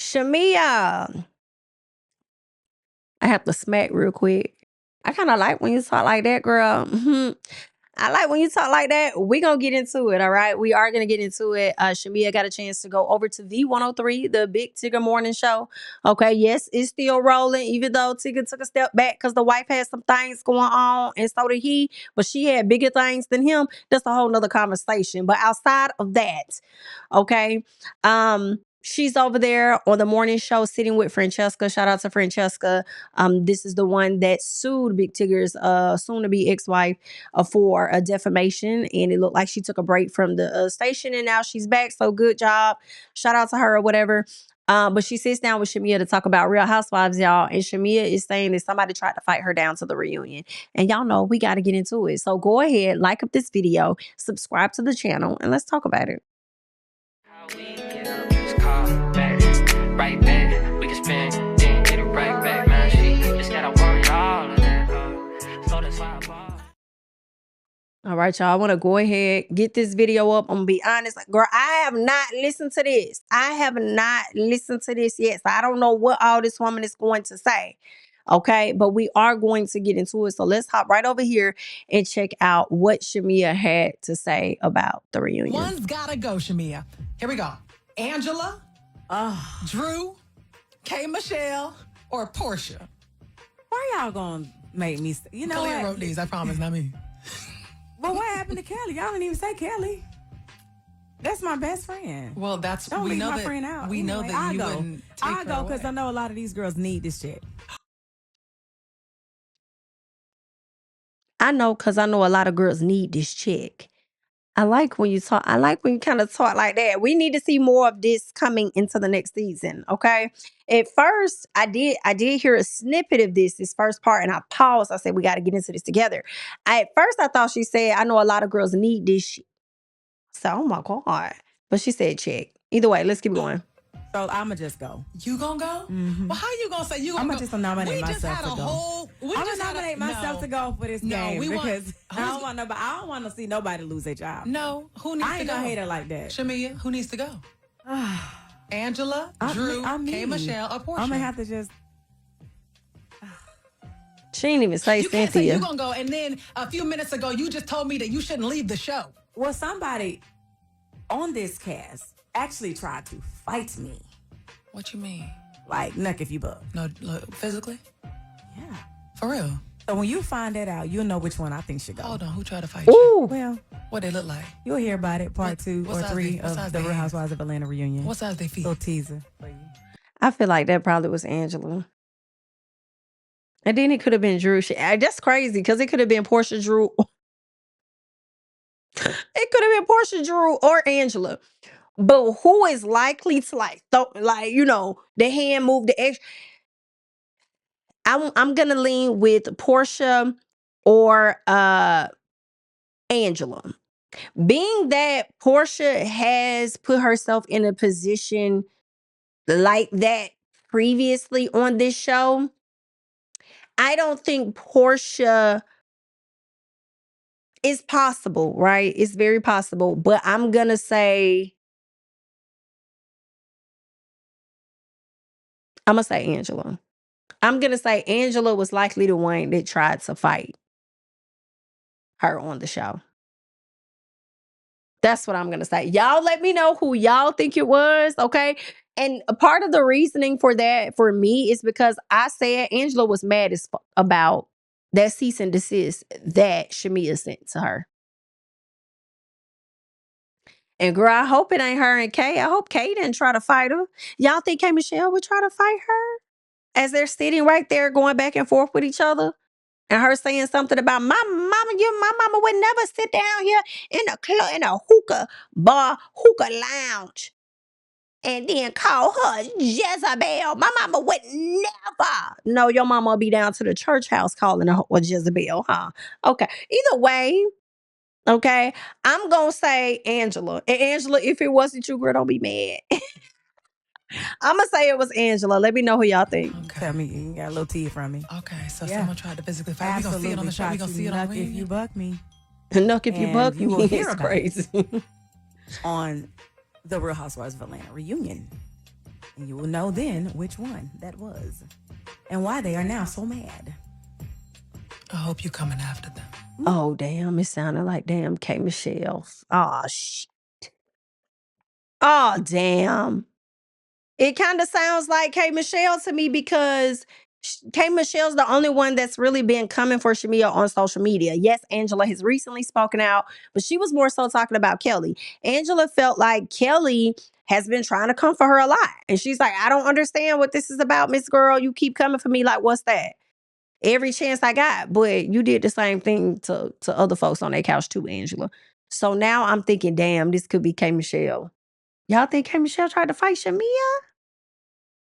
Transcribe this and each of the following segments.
Shamea, I have to smack real quick. I kind of like when you talk like that, girl. I like when you talk like that. We gonna get into it, all right? We are gonna get into it. Shamea got a chance to go over to V103, the Big Tigger Morning Show. Okay, yes, it's still rolling, even though Tigger took a step back because the wife had some things going on, and so did he. But she had bigger things than him. That's a whole nother conversation. But outside of that, okay, she's over there on the morning show sitting with Francesca. Shout out to Francesca. This is the one that sued Big Tigger's soon-to-be ex-wife for a defamation, and it looked like she took a break from the station, and now she's back. So good job, shout out to her or whatever. But she sits down with Shamea to talk about Real Housewives, y'all, and Shamea is saying that somebody tried to fight her down to the reunion, and y'all know we got to get into it. So go ahead, like up this video, subscribe to the channel, and let's talk about it. Right back, we can spend, then get it right back, man. She just gotta worry all of that, so that's why I bought. All right, y'all, I want to go ahead, get this video up. I'm gonna be honest, girl, I have not listened to this. I have not listened to this yet, so I don't know what all this woman is going to say. Okay, but we are going to get into it. So let's hop right over here and check out what Shamea had to say about the reunion. One's gotta go, Shamea. Here we go. Angela, Drew, K. Michelle, or Portia? Why y'all gonna make me? You know Kelly what? wrote these. I promise, not me. But what happened to Kelly? Y'all didn't even say Kelly. That's my best friend. Well, that's don't we leave know my that friend out. we know Anyway, that you wouldn't take I'll her go because away. I know a lot of these girls need this shit. I know because I know a lot of girls need this chick. I like when you talk. I like when you kind of talk like that. We need to see more of this coming into the next season. Okay. At first, I did hear a snippet of this first part, and I paused. I said, "We got to get into this together." At first, I thought she said, "I know a lot of girls need this shit." So, oh my god! But she said, "Check." Either way, let's keep going. So I'ma just go. You gonna go? Well, how you gonna say you gonna I'ma go? just nominate we just myself had to a go. whole. We I'm just gonna had nominate myself to go for this game because I don't want nobody. I don't want to see nobody lose their job. No, who needs to go? I ain't gonna hate her like that. Shamea, who needs to go? Angela, Drew, K. Michelle, or Portia? I'm gonna have to just. She didn't even say You can't Cynthia. say you gonna go, and then a few minutes ago you just told me that you shouldn't leave the show. Well, somebody on this cast actually tried to fight me. What you mean? Like, nuck if you buck. No, physically? Yeah. For real? So when you find that out, you'll know which one I think should go. Hold on, who tried to fight Ooh. you? Well, What they look like? you'll hear about it, part 2 or 3 of the Real Housewives of Atlanta reunion. What size they feet? Little teaser. I feel like that probably was Angela. And then it could have been Drew. That's crazy because it could have been Portia, Drew. It could have been Portia, Drew, or Angela. But who is likely to the hand move the extra? I'm gonna lean with Portia or Angela. Being that Portia has put herself in a position like that previously on this show, I don't think Portia is possible, right? It's very possible, but I'm gonna say Angela. I'm gonna say Angela was likely the one that tried to fight her on the show. That's what I'm gonna say. Y'all let me know who y'all think it was, okay? And a part of the reasoning for that for me is because I said Angela was mad as fuck about that cease and desist that Shamea sent to her. And girl, I hope it ain't her and Kay. I hope Kay didn't try to fight her. Y'all think K. Michelle would try to fight her? As they're sitting right there going back and forth with each other? And her saying something about my mama would never sit down here in a club, in a hookah bar, hookah lounge, and then call her Jezebel. My mama would never. No, your mama will be down to the church house calling her a Jezebel, huh? Okay. Either way, okay, I'm gonna say Angela. And Angela, if it wasn't you, girl, don't be mad. I'm gonna say it was Angela. Let me know who y'all think. Okay. Tell me, you got a little tea from me. Okay, so someone tried to physically fight. Absolutely. We gonna see it on the show. We gonna see it on the reunion. If you buck me. Nuck if you buck you will me. hear It's about crazy. on the Real Housewives of Atlanta reunion. You will know then which one that was and why they are now so mad. I hope you're coming after them. Oh, damn. It sounded like damn K. Michelle. Oh, shit. Oh, damn. It kind of sounds like K. Michelle to me because K. Michelle's the only one that's really been coming for Shamea on social media. Yes, Angela has recently spoken out, but she was more so talking about Kelly. Angela felt like Kelly has been trying to come for her a lot. And she's like, I don't understand what this is about, Miss Girl. You keep coming for me. Like, what's that? Every chance I got. But you did the same thing to other folks on their couch too, Angela. So now I'm thinking, damn, this could be K. Michelle. Y'all think K. Michelle tried to fight Shamea?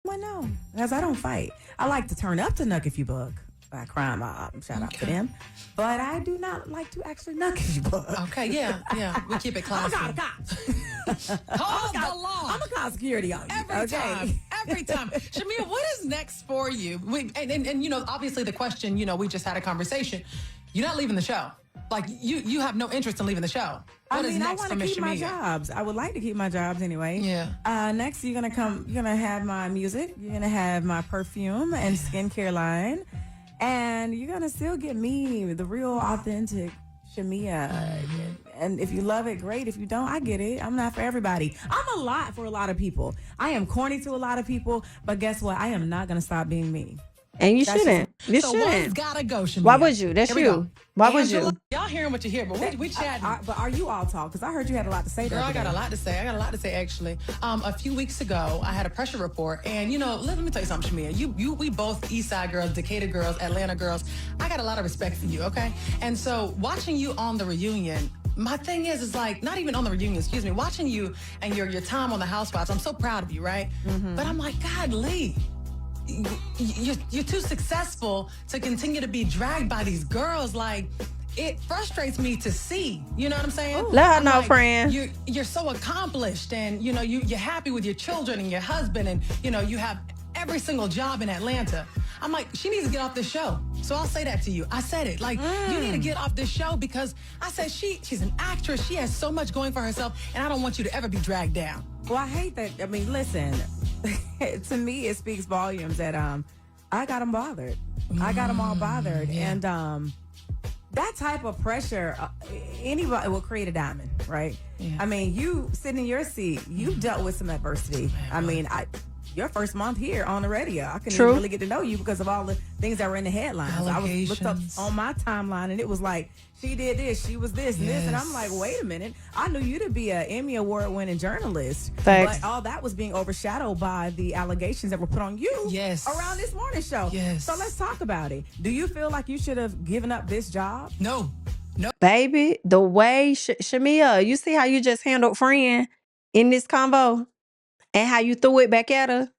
Well, no, because I don't fight. I like to turn up to Nuck If You Buck. By Crime Mob. Shout out to them. But I do not like to actually Nuck If You Buck. Okay, yeah. We keep it classy. I'm gonna call security on you. Every time. Shamea, what is next for you? And you know, obviously the question, you know, we just had a conversation. You're not leaving the show. Like, you have no interest in leaving the show. What is next I want for to Miss keep my Shamea? jobs. I would like to keep my jobs anyway. Yeah. Next, you're gonna have my music. You're gonna have my perfume and skincare line, and you're gonna still get me, the real, authentic Shamea. And if you love it, great. If you don't, I get it. I'm not for everybody. I'm a lot for a lot of people. I am corny to a lot of people, but guess what? I am not gonna stop being me. And you shouldn't. You So shouldn't. one's gotta go, Shamea. Why would you? That's Here we you. go. Why would Angela, you? y'all hearing what you hear, but we chatting. But are you all talk? Because I heard you had a lot to say. Girl, I got a lot to say. Actually. A few weeks ago, I had a pressure report, and you know, let me tell you something, Shamea. We both East Side girls, Decatur girls, Atlanta girls. I got a lot of respect for you, okay? And so, watching you on the reunion, my thing is like, not even on the reunion, excuse me, watching you and your time on the Housewives. I'm so proud of you, right? Mm-hmm. But I'm like, God, Lee. You're too successful to continue to be dragged by these girls. Like, it frustrates me to see. You know what I'm saying? Let her know, friend. You're so accomplished, and you know you're happy with your children and your husband, and you know you have every single job in Atlanta. I'm like, she needs to get off this show. So I'll say that to you. I said it. Like, you need to get off this show because I said she's an actress. She has so much going for herself, and I don't want you to ever be dragged down. Well, I hate that. I mean, listen, to me, it speaks volumes that I got them bothered. I got them all bothered. Yeah. And that type of pressure, anybody will create a diamond, right? Yeah. I mean, you sitting in your seat, you've dealt with some adversity. I mean, your first month here on the radio, I couldn't even really get to know you because of all the things that were in the headlines. I was looked up on my timeline, and it was like, she did this, she was this, and this, and I'm like, wait a minute. I knew you to be an Emmy Award-winning journalist. Thanks. But all that was being overshadowed by the allegations that were put on you around this morning show. Yes. So let's talk about it. Do you feel like you should have given up this job? No. Baby, the way, Shamea, you see how you just handled friend in this convo? And how you threw it back at her?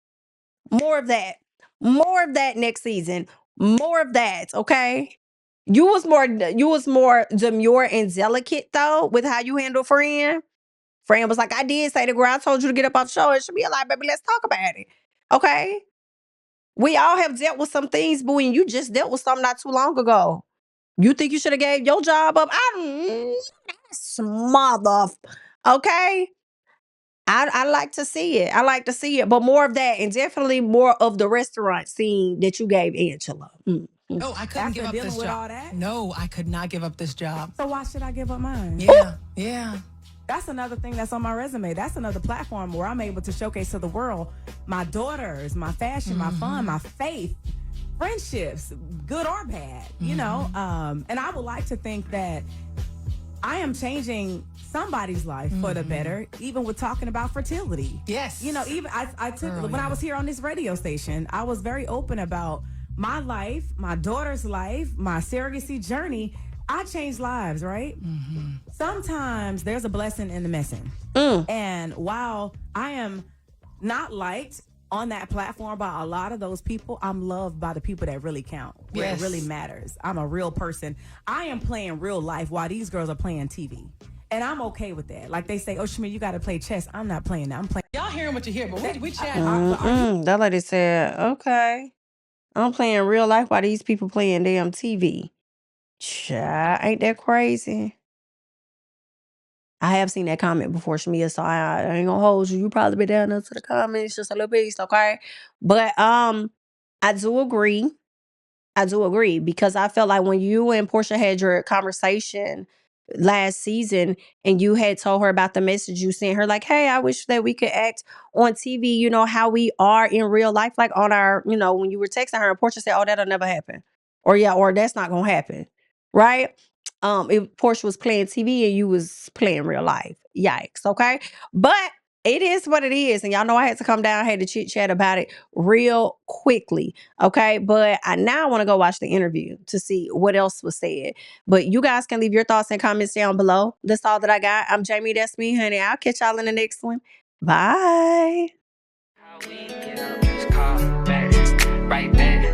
More of that. More of that next season. More of that, okay? You was more demure and delicate though with how you handle friend. Friend was like, I did say to girl, I told you to get up off the show. It should be like, baby, let's talk about it. Okay? We all have dealt with some things, but when you just dealt with something not too long ago. You think you should have gave your job up? Mother. Okay? I like to see it. I like to see it. But more of that, and definitely more of the restaurant scene that you gave Angela. No, I couldn't give up this with job. all that? No, I could not give up this job. So why should I give up mine? Yeah. That's another thing that's on my resume. That's another platform where I'm able to showcase to the world my daughters, my fashion, my fun, my faith, friendships, good or bad, you know? And I would like to think that I am changing somebody's life for the better, even with talking about fertility. Yes. You know, even I took, when I was here on this radio station, I was very open about my life, my daughter's life, my surrogacy journey. I changed lives, right? Sometimes there's a blessing in the messing. And while I am not liked on that platform by a lot of those people, I'm loved by the people that really count, where it really matters. I'm a real person. I am playing real life while these girls are playing TV. And I'm okay with that. Like they say, oh, Shamea, you got to play chess. I'm not playing that. I'm playing. Y'all hearing what you hear, but we chat. That lady said, okay. I'm playing real life while these people playing damn TV. Child, ain't that crazy? I have seen that comment before, Shamea, so I ain't gonna hold you. You probably been down there to the comments, just a little piece, okay? But I do agree. I do agree because I felt like when you and Portia had your conversation last season and you had told her about the message you sent her, like, hey, I wish that we could act on TV, you know, how we are in real life, like on our, you know, when you were texting her and Portia said, oh, that'll never happen. Or yeah, or that's not gonna happen. Right? If Portia was playing TV and you was playing real life. Yikes, okay? But it is what it is. And y'all know I had to come down, I had to chit chat about it real quickly. Okay. But I now want to go watch the interview to see what else was said. But you guys can leave your thoughts and comments down below. That's all that I got. I'm Jamie. That's me, honey. I'll catch y'all in the next one. Bye. How we get up, it's called back, right back.